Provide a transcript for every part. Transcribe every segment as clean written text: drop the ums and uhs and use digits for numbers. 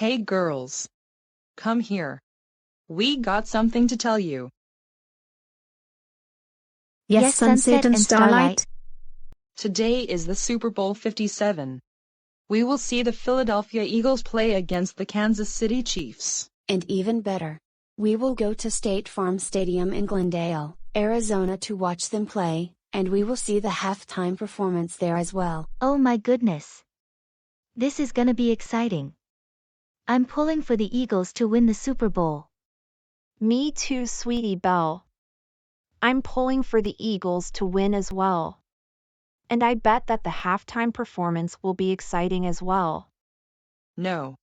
Hey girls, come here. We got something to tell you. Yes, Sunset and Starlight. Today is the Super Bowl 57. We will see the Philadelphia Eagles play against the Kansas City Chiefs. And even better, we will go to State Farm Stadium in Glendale, Arizona to watch them play, and we will see the halftime performance there as well. Oh my goodness. This is gonna be exciting. I'm pulling for the Eagles to win the Super Bowl. Me too, Sweetie Belle. I'm pulling for the Eagles to win as well. And I bet that the halftime performance will be exciting as well. No.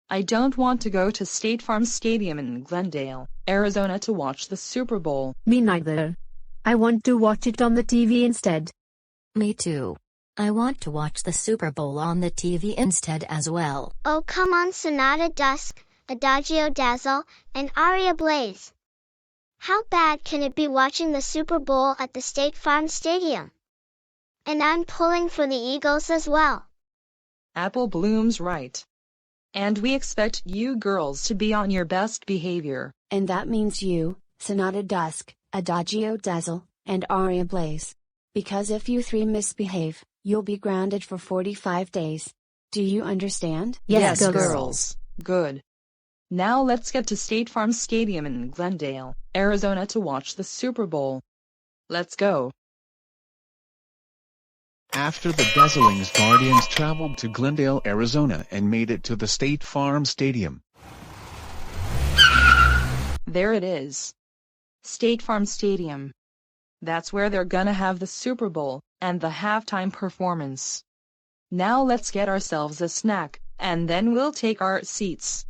I don't want to go to State Farm Stadium in Glendale, Arizona to watch the Super Bowl. Me neither. I want to watch it on the TV instead. Me too. I want to watch the Super Bowl on the TV instead as well. Oh come on, Sonata Dusk, Adagio Dazzle, and Aria Blaze. How bad can it be watching the Super Bowl at the State Farm Stadium? And I'm pulling for the Eagles as well. Apple Bloom's right. And we expect you girls to be on your best behavior. And that means you, Sonata Dusk, Adagio Dazzle, and Aria Blaze. Because if you three misbehave, you'll be grounded for 45 days. Do you understand? Yes, girls. Good. Now let's get to State Farm Stadium in Glendale, Arizona to watch the Super Bowl. Let's go. After the Dazzlings, Guardians traveled to Glendale, Arizona and made it to the State Farm Stadium. There it is. State Farm Stadium. That's where they're gonna have the Super Bowl and the halftime performance. Now let's get ourselves a snack, and then we'll take our seats.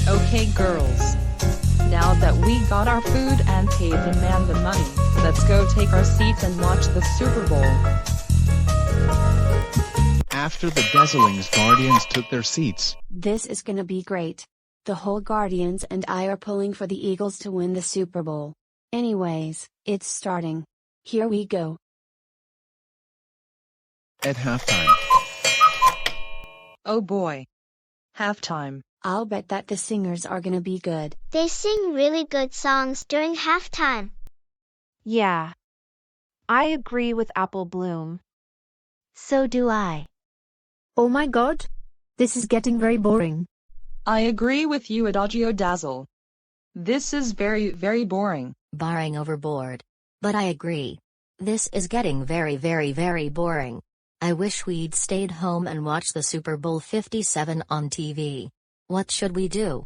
Okay girls, now that we got our food and paid the man the money, let's go take our seats and watch the Super Bowl. After the Dazzlings, Guardians took their seats. This is gonna be great. The whole Guardians and I are pulling for the Eagles to win the Super Bowl. Anyways, it's starting. Here we go. At halftime. Oh boy. Halftime. I'll bet that the singers are gonna be good. They sing really good songs during halftime. Yeah. I agree with Apple Bloom. So do I. Oh my god. This is getting very boring. I agree with you, Adagio Dazzle. This is very boring. Barring overboard. But I agree. This is getting very boring. I wish we'd stayed home and watched the Super Bowl 57 on TV. What should we do?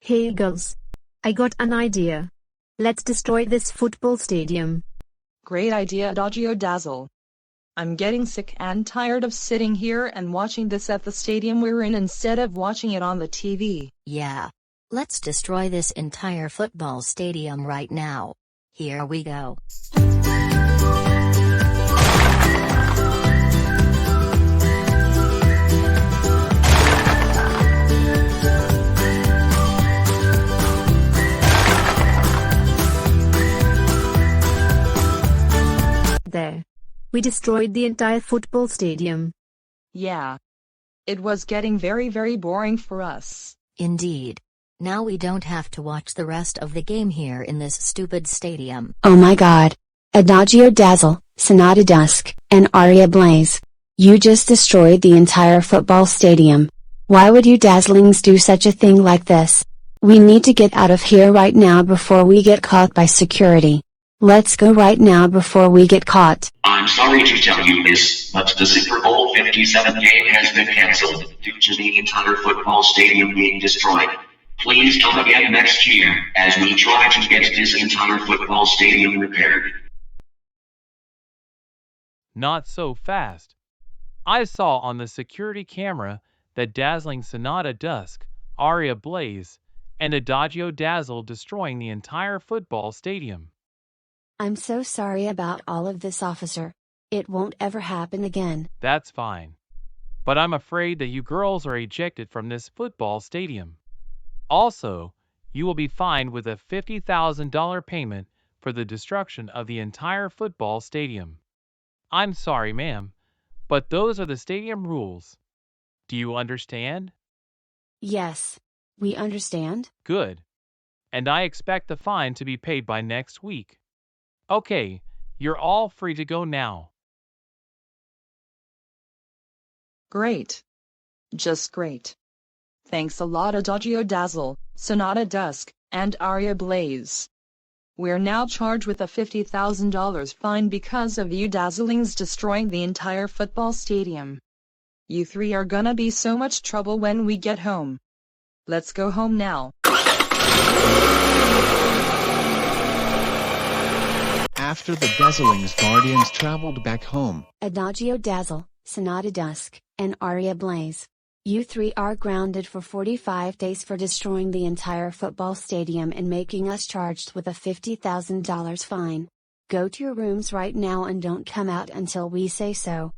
Hey girls. I got an idea. Let's destroy this football stadium. Great idea, Adagio Dazzle. I'm getting sick and tired of sitting here and watching this at the stadium we're in instead of watching it on the TV. Yeah. Let's destroy this entire football stadium right now. Here we go. There. We destroyed the entire football stadium. Yeah. It was getting very boring for us. Indeed. Now we don't have to watch the rest of the game here in this stupid stadium. Oh my god. Adagio Dazzle, Sonata Dusk, and Aria Blaze. You just destroyed the entire football stadium. Why would you Dazzlings do such a thing like this? We need to get out of here right now before we get caught by security. Let's go right now before we get caught. I'm sorry to tell you this, but the Super Bowl 57 game has been cancelled due to the entire football stadium being destroyed. Please come again next year, as we try to get this entire football stadium repaired. Not so fast. I saw on the security camera that Dazzling Sonata Dusk, Aria Blaze, and Adagio Dazzle destroying the entire football stadium. I'm so sorry about all of this, officer. It won't ever happen again. That's fine. But I'm afraid that you girls are ejected from this football stadium. Also, you will be fined with a $50,000 payment for the destruction of the entire football stadium. I'm sorry, ma'am, but those are the stadium rules. Do you understand? Yes. We understand? Good. And I expect the fine to be paid by next week. Okay, you're all free to go now. Great. Just great. Thanks a lot, Adagio Dazzle, Sonata Dusk, and Aria Blaze. We're now charged with a $50,000 fine because of you Dazzlings destroying the entire football stadium. You three are gonna be so much trouble when we get home. Let's go home now. After the Dazzlings Guardians traveled back home, Adagio Dazzle, Sonata Dusk, and Aria Blaze. You three are grounded for 45 days for destroying the entire football stadium and making us charged with a $50,000 fine. Go to your rooms right now and don't come out until we say so.